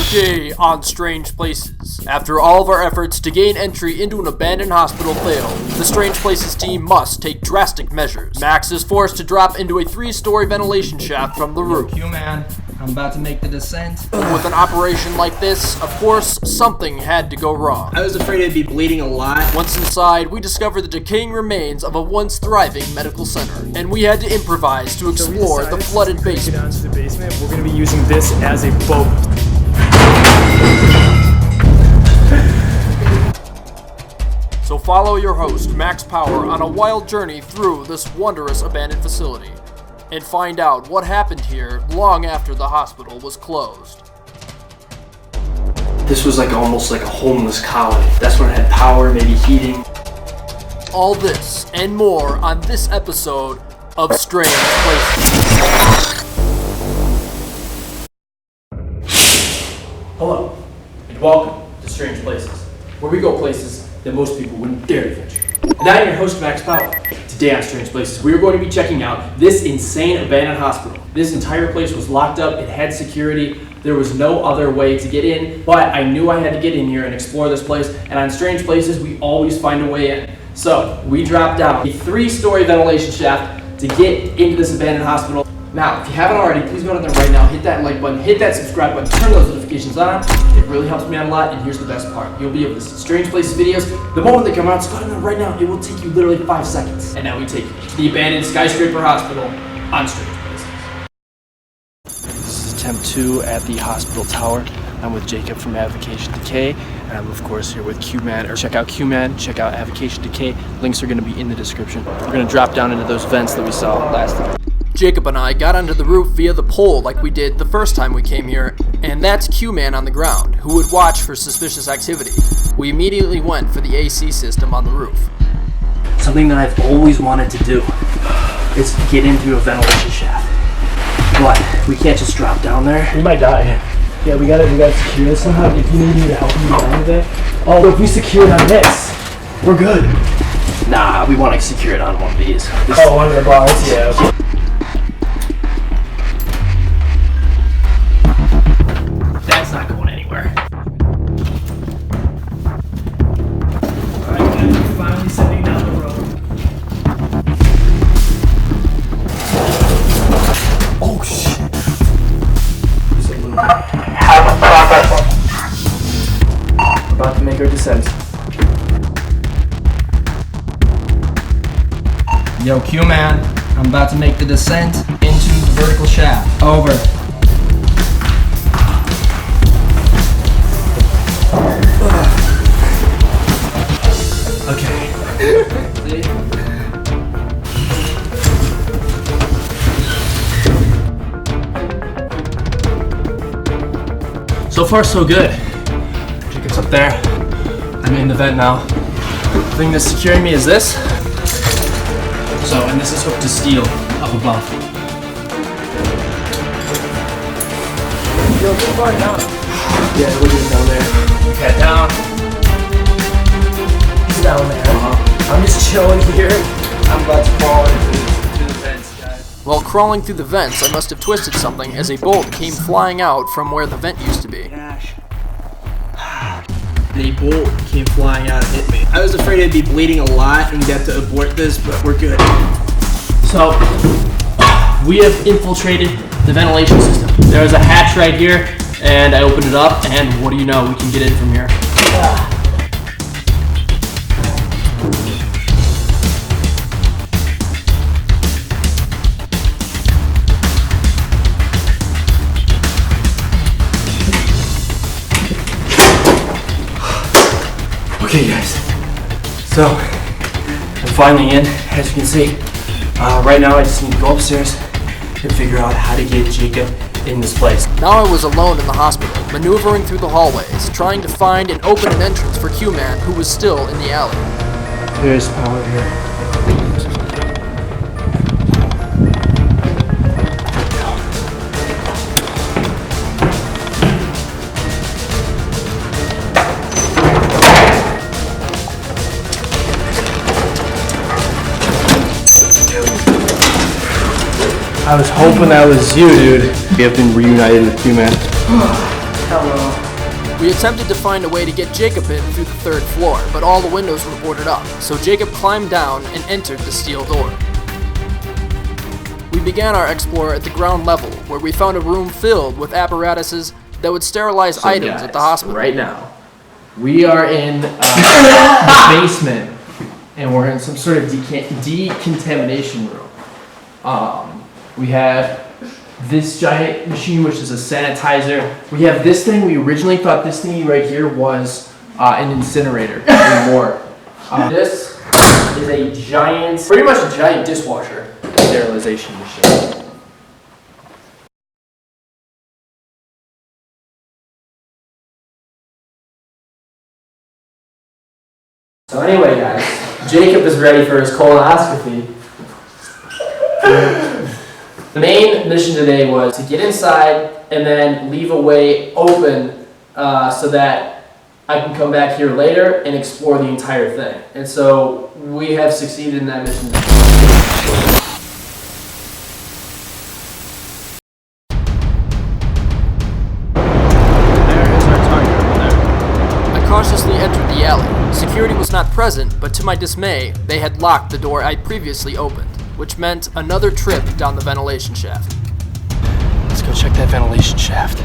Today on Strange Places. After all of our efforts to gain entry into an abandoned hospital fail, the Strange Places team must take drastic measures. Max is forced to drop into a 3-story ventilation shaft from the roof. QMAN, I'm about to make the descent. With an operation like this, of course, something had to go wrong. I was afraid I'd be bleeding a lot. Once inside, we discovered the decaying remains of a once thriving medical center, and we had to improvise to explore the flooded basement. Down to the basement. We're going to be using this as a boat. So follow your host, Max Power, on a wild journey through this wondrous abandoned facility, and find out what happened here long after the hospital was closed. This was almost like a homeless colony. That's when it had power, maybe heating. All this and more on this episode of Strange Places. Hello, and welcome to Strange Places, where we go places that most people wouldn't dare to venture. And I am your host, Max Power. Today on Strange Places, we are going to be checking out this insane abandoned hospital. This entire place was locked up, it had security, there was no other way to get in, but I knew I had to get in here and explore this place, and on Strange Places, we always find a way in. So, we dropped down a 3-story ventilation shaft to get into this abandoned hospital. Now, if you haven't already, please go to them right now, hit that like button, hit that subscribe button, turn those notifications on. It really helps me out a lot, and here's the best part. You'll be able to see Strange Places videos the moment they come out, so go to them right now. It will take you literally 5 seconds. And now we take you to the abandoned skyscraper hospital on Strange Places. This is attempt 2 at the hospital tower. I'm with Jacob from Advocation, Decay, and I'm of course here with QMAN. Check out QMAN, check out Advocation, Decay. Links are going to be in the description. We're going to drop down into those vents that we saw last time. Jacob and I got onto the roof via the pole like we did the first time we came here, and that's QMAN on the ground, who would watch for suspicious activity. We immediately went for the AC system on the roof. Something that I've always wanted to do is get into a ventilation shaft. But we can't just drop down there. We might die. Yeah, we gotta secure this somehow. If you need me to help you down with it. Oh, if we secure it on this, we're good. Nah, we want to secure it on one of these. Oh, under the bars, yeah. That's not going anywhere. Alright guys, we're finally sitting down the road. Oh shit. We're about to make our descent. Yo, QMAN, I'm about to make the descent into the vertical shaft. Over. Okay. So far, so good. Jacob's up there. I'm in the vent now. The thing that's securing me is this. So, and this is hooked to steel up above. Yo, go far down. Yeah, we're getting down there. Okay, down. He's down there. I'm just chilling here. I'm about to fall into the vents, guys. While crawling through the vents, I must have twisted something as a bolt came flying out from where the vent used to be. The bolt came flying out and hit me. I was afraid I'd be bleeding a lot and we'd have to abort this, but we're good. So, we have infiltrated the ventilation system. There is a hatch right here, and I opened it up, and what do you know, we can get in from here. Okay guys, so I'm finally in, as you can see. Right now I just need to go upstairs and figure out how to get Jacob in this place. Now I was alone in the hospital, maneuvering through the hallways, trying to find and open an entrance for QMAN, who was still in the alley. There's power here. I was hoping that was you, dude. We have been reunited with QMAN. Hello. We attempted to find a way to get Jacob in through the 3rd floor, but all the windows were boarded up, so Jacob climbed down and entered the steel door. We began our explore at the ground level, where we found a room filled with apparatuses that would sterilize items at the hospital. Right now, we are in the basement, and we're in some sort of decontamination room. We have this giant machine, which is a sanitizer. We have this thing. We originally thought this thingy right here was an incinerator or more. This is a giant, pretty much a giant dishwasher sterilization machine. So anyway, guys, Jacob is ready for his colonoscopy. The main mission today was to get inside and then leave a way open so that I can come back here later and explore the entire thing. And so we have succeeded in that mission. There is our target over there. I cautiously entered the alley. Security was not present, but to my dismay, they had locked the door I previously opened, which meant another trip down the ventilation shaft. Let's go check that ventilation shaft.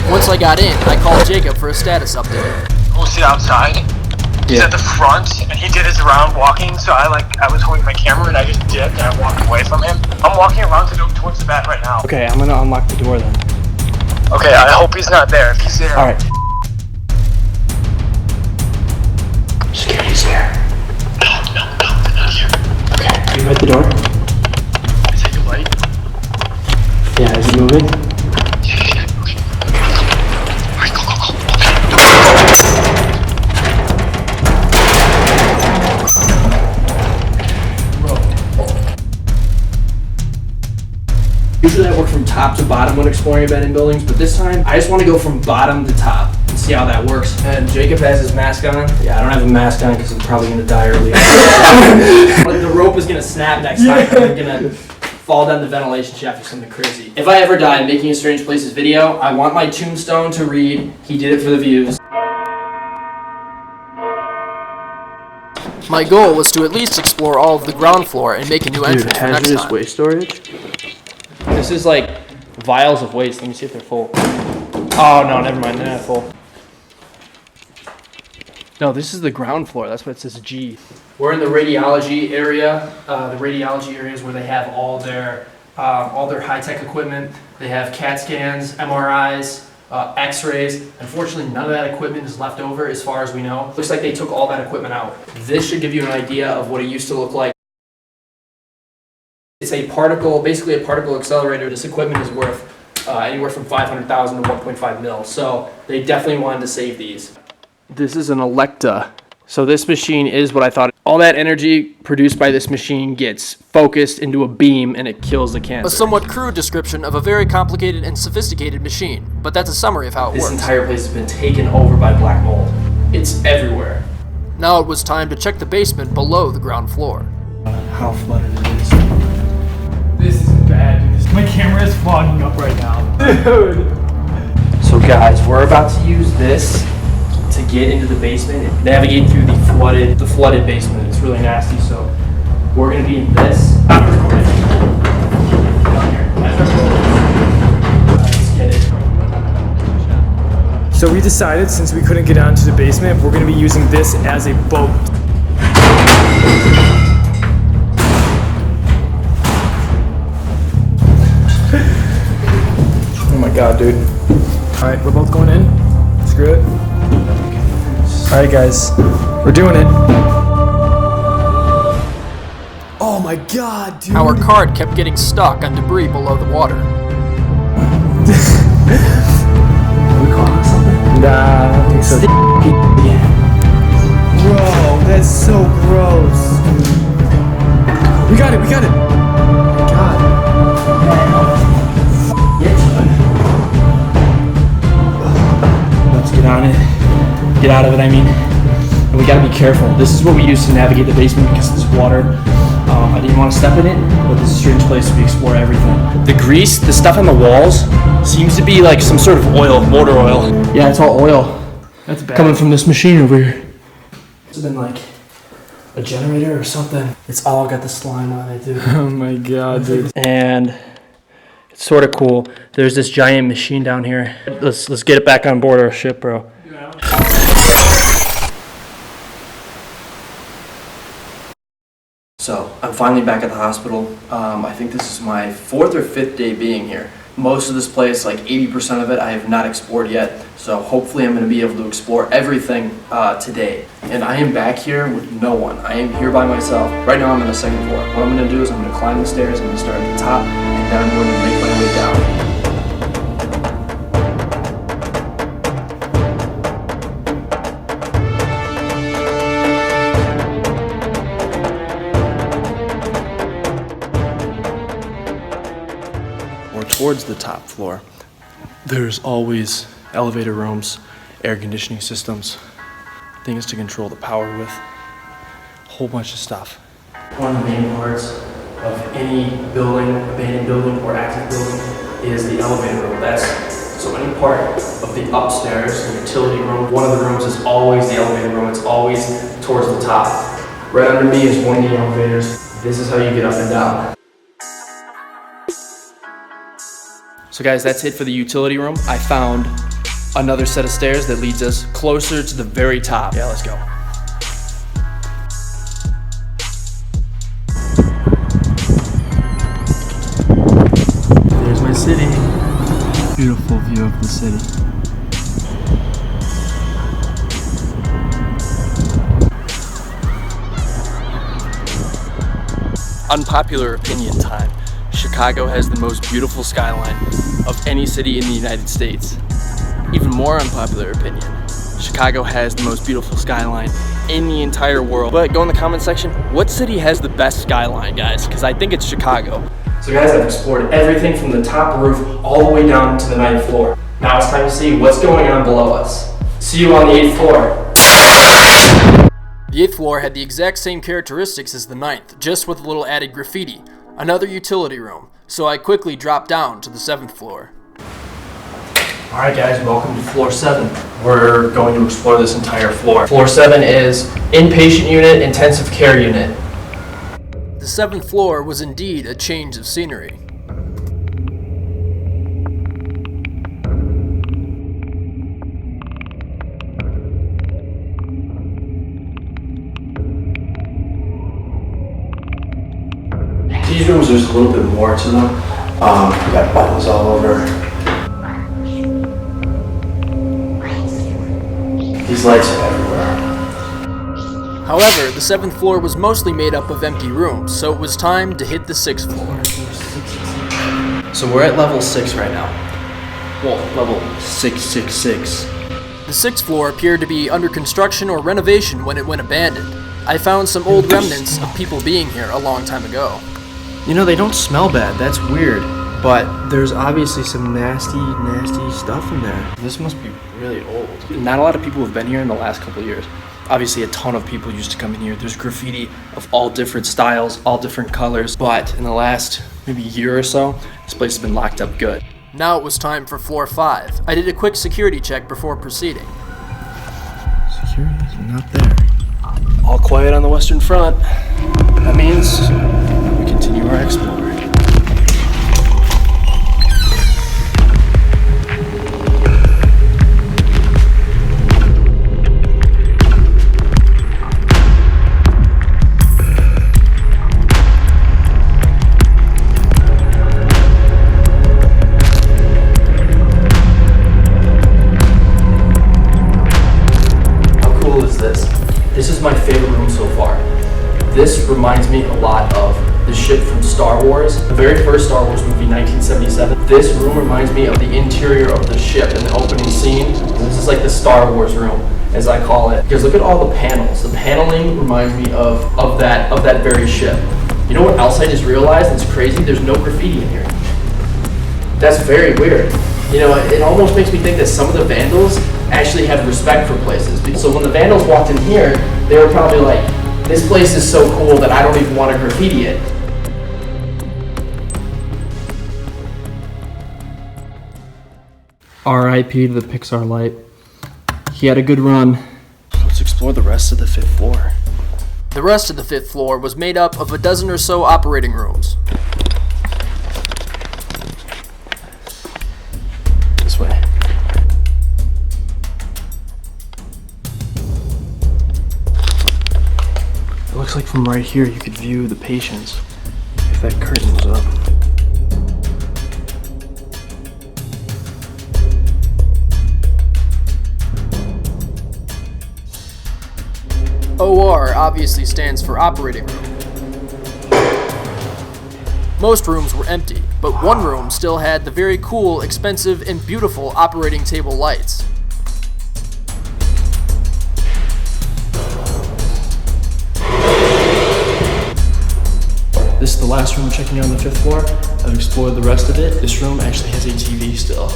Once I got in, I called Jacob for a status update. Who's outside? He's at the front, and he did his round walking, so I was holding my camera, and I just dipped, and I walked away from him. I'm walking around towards the bat right now. Okay, I'm gonna unlock the door then. Okay, I hope he's not there. If he's there... Alright. Security's here. No, they're not here. Okay, you at the door? Is that your light? Yeah, is it moving? Yeah, okay. Alright, go. Usually I work from top to bottom when exploring abandoned buildings, but this time I just want to go from bottom to top and see how that works. And Jacob has his mask on. Yeah, I don't have a mask on because I'm probably going to die early. Like the rope is going to snap next time and I'm going to fall down the ventilation shaft or something crazy. If I ever die making a Strange Places video, I want my tombstone to read, "He did it for the views." My goal was to at least explore all of the ground floor and make a new entrance for next time. waste storage? This is like vials of waste. Let me see if they're full. Oh no, never mind, they're not full. No, this is the ground floor. That's what it says G. We're in the radiology area. The radiology area is where they have all their high-tech equipment. They have CAT scans, MRIs, X-rays. Unfortunately, none of that equipment is left over as far as we know. Looks like they took all that equipment out. This should give you an idea of what it used to look like. It's a particle, basically a particle accelerator. This equipment is worth anywhere from $500,000 to 1.5 mil. So they definitely wanted to save these. This is an Electa. So this machine is what I thought. All that energy produced by this machine gets focused into a beam and it kills the cancer. A somewhat crude description of a very complicated and sophisticated machine, but that's a summary of how it This works. entire place has been taken over by black mold. It's everywhere. Now it was time to check the basement below the ground floor. How flooded it is. This is bad, dude. My camera is fogging up right now. Dude! So guys, we're about to use this to get into the basement and navigate through the flooded basement. It's really nasty, so we're gonna be in this. Down here. Let's get it. So we decided, since we couldn't get down to the basement, we're gonna be using this as a boat. Oh my god, dude. Alright, we're both going in. Screw it. Alright guys, we're doing it. Oh my god, dude. Our cart kept getting stuck on debris below the water. we calling something? Nah, I don't think so. Bro, that's so gross. We got it, we got it. Oh my god. Let's get on it. get out of it, I mean. And we gotta be careful. This is what we use to navigate the basement because there's water. I didn't want to step in it, but this is a strange place. We explore everything. The grease, the stuff on the walls, seems to be like some sort of oil, motor oil. Yeah, it's all oil. That's bad. Coming from this machine over here. It's been like a generator or something. It's all got the slime on it, dude. Oh my god, dude. And it's sort of cool. There's this giant machine down here. Let's get it back on board our ship, bro. So, I'm finally back at the hospital. I think this is my 4th or 5th day being here. Most of this place, like 80% of it, I have not explored yet. So hopefully I'm going to be able to explore everything today. And I am back here with no one. I am here by myself. Right now I'm on the 2nd floor. What I'm going to do is I'm going to climb the stairs, I'm going to start at the top, and then I'm going to make my way down. Towards the top floor, there's always elevator rooms, air conditioning systems, things to control the power with, a whole bunch of stuff. One of the main parts of any building, abandoned building or active building, is the elevator room. So any part of the upstairs, the utility room, one of the rooms is always the elevator room. It's always towards the top. Right under me is one of the elevators. This is how you get up and down. So guys, that's it for the utility room. I found another set of stairs that leads us closer to the very top. Yeah, let's go. There's my city. Beautiful view of the city. Unpopular opinion time. Chicago has the most beautiful skyline of any city in the United States. Even more unpopular opinion, Chicago has the most beautiful skyline in the entire world. But go in the comment section, what city has the best skyline, guys? Because I think it's Chicago. So guys, I've explored everything from the top roof all the way down to the 9th floor. Now it's time to see what's going on below us. See you on the 8th floor. The 8th floor had the exact same characteristics as the 9th, just with a little added graffiti. Another utility room, so I quickly dropped down to the 7th floor. Alright guys, welcome to floor 7. We're going to explore this entire floor. Floor 7 is inpatient unit, intensive care unit. The 7th floor was indeed a change of scenery. These rooms, there's a little bit more to them. We got buttons all over. These lights are everywhere. However, the 7th floor was mostly made up of empty rooms, so it was time to hit the 6th floor. So we're at level 6 right now. Well, level 666. The 6th floor appeared to be under construction or renovation when it went abandoned. I found some old remnants of people being here a long time ago. You know, they don't smell bad, that's weird. But there's obviously some nasty stuff in there. This must be really old. Not a lot of people have been here in the last couple of years. Obviously a ton of people used to come in here. There's graffiti of all different styles, all different colors. But in the last maybe year or so, this place has been locked up good. Now it was time for floor 5. I did a quick security check before proceeding. Security's not there. All quiet on the western front. That means we continue our exploring. This is my favorite room so far. This reminds me a lot of the ship from Star Wars, the very first Star Wars movie, 1977. This room reminds me of the interior of the ship in the opening scene. This is like the Star Wars room, as I call it. Because look at all the panels. The paneling reminds me of that very ship. You know what else I just realized? It's crazy. There's no graffiti in here. That's very weird. You know, it almost makes me think that some of the vandals actually have respect for places. So when the vandals walked in here, they were probably like, this place is so cool that I don't even want to graffiti it. R.I.P. to the Pixar light. He had a good run. Let's explore the rest of the 5th floor. The rest of the 5th floor was made up of a dozen or so operating rooms. This way. It looks like from right here you could view the patients if that curtain was up. OR obviously stands for operating room. Most rooms were empty, but one room still had the very cool, expensive, and beautiful operating table lights. This is the last room checking out on the 5th floor. I've explored the rest of it. This room actually has a TV still.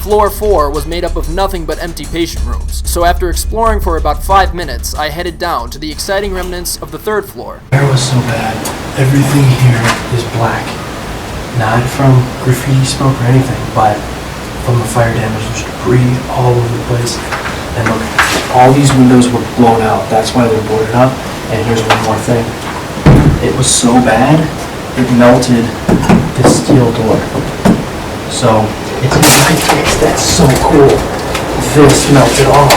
Floor 4 was made up of nothing but empty patient rooms, so after exploring for about 5 minutes, I headed down to the exciting remnants of the 3rd floor. The fire was so bad. Everything here is black. Not from graffiti smoke or anything, but from the fire damage. There's debris all over the place. And look, all these windows were blown out. That's why they're boarded up. And here's one more thing. It was so bad, it melted the steel door. So, it's like this. That's so cool. This melted off.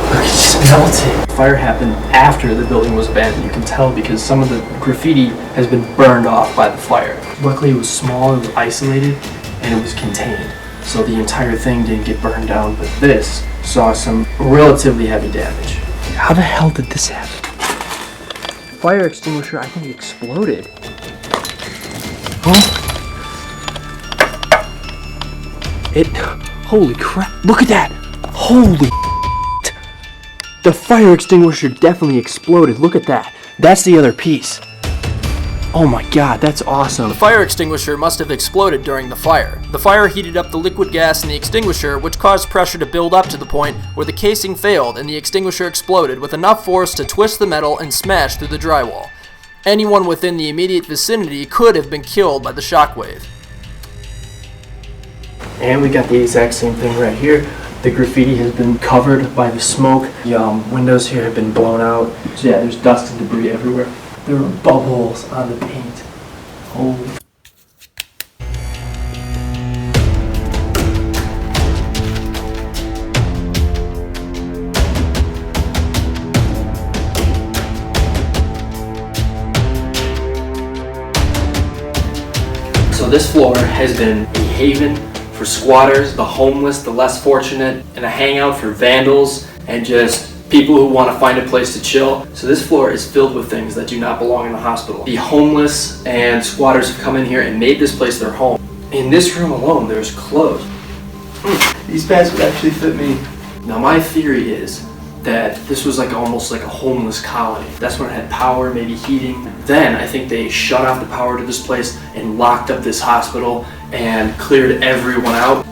Look, it just melted. Fire happened after the building was abandoned. You can tell because some of the graffiti has been burned off by the fire. Luckily it was small, it was isolated, and it was contained. So the entire thing didn't get burned down, but this saw some relatively heavy damage. How the hell did this happen? Fire extinguisher, I think, exploded. Huh? Holy crap, look at that! Holy the fire extinguisher definitely exploded, look at that. That's the other piece. Oh my god, that's awesome. The fire extinguisher must have exploded during the fire. The fire heated up the liquid gas in the extinguisher, which caused pressure to build up to the point where the casing failed and the extinguisher exploded with enough force to twist the metal and smash through the drywall. Anyone within the immediate vicinity could have been killed by the shockwave. And we got the exact same thing right here. The graffiti has been covered by the smoke. The windows here have been blown out. So yeah, there's dust and debris everywhere. There were bubbles on the paint. Holy. So this floor has been a haven for squatters, the homeless, the less fortunate, and a hangout for vandals and just people who want to find a place to chill. So this floor is filled with things that do not belong in the hospital. The homeless and squatters have come in here and made this place their home. In this room alone, there's clothes. These pants would actually fit me. Now my theory is that this was like almost like a homeless colony. That's when it had power, maybe heating. Then I think they shut off the power to this place and locked up this hospital and cleared everyone out.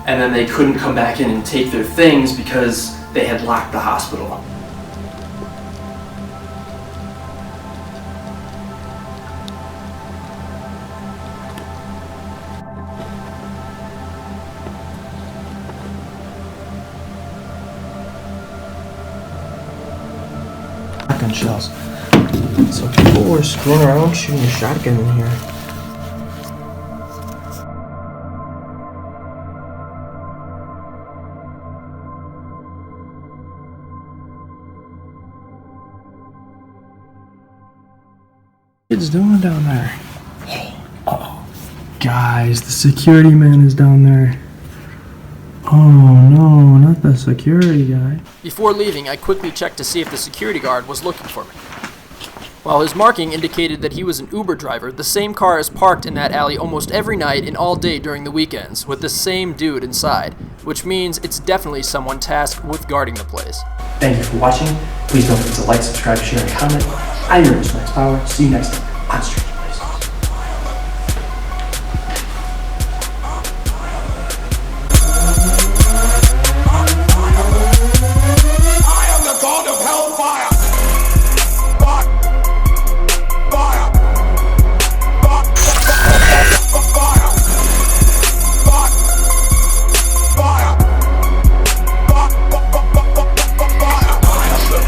And then they couldn't come back in and take their things because they had locked the hospital. Shotgun shells. So people were screwing around shooting a shotgun in here. What's doing down there? Oh, guys, the security man is down there. Oh no, not the security guy. Before leaving, I quickly checked to see if the security guard was looking for me. While his marking indicated that he was an Uber driver, the same car is parked in that alley almost every night and all day during the weekends, with the same dude inside, which means it's definitely someone tasked with guarding the place. Thank you for watching. Please don't forget to like, subscribe, share, and comment. I'm your host, Max Power. See you next time on Stream.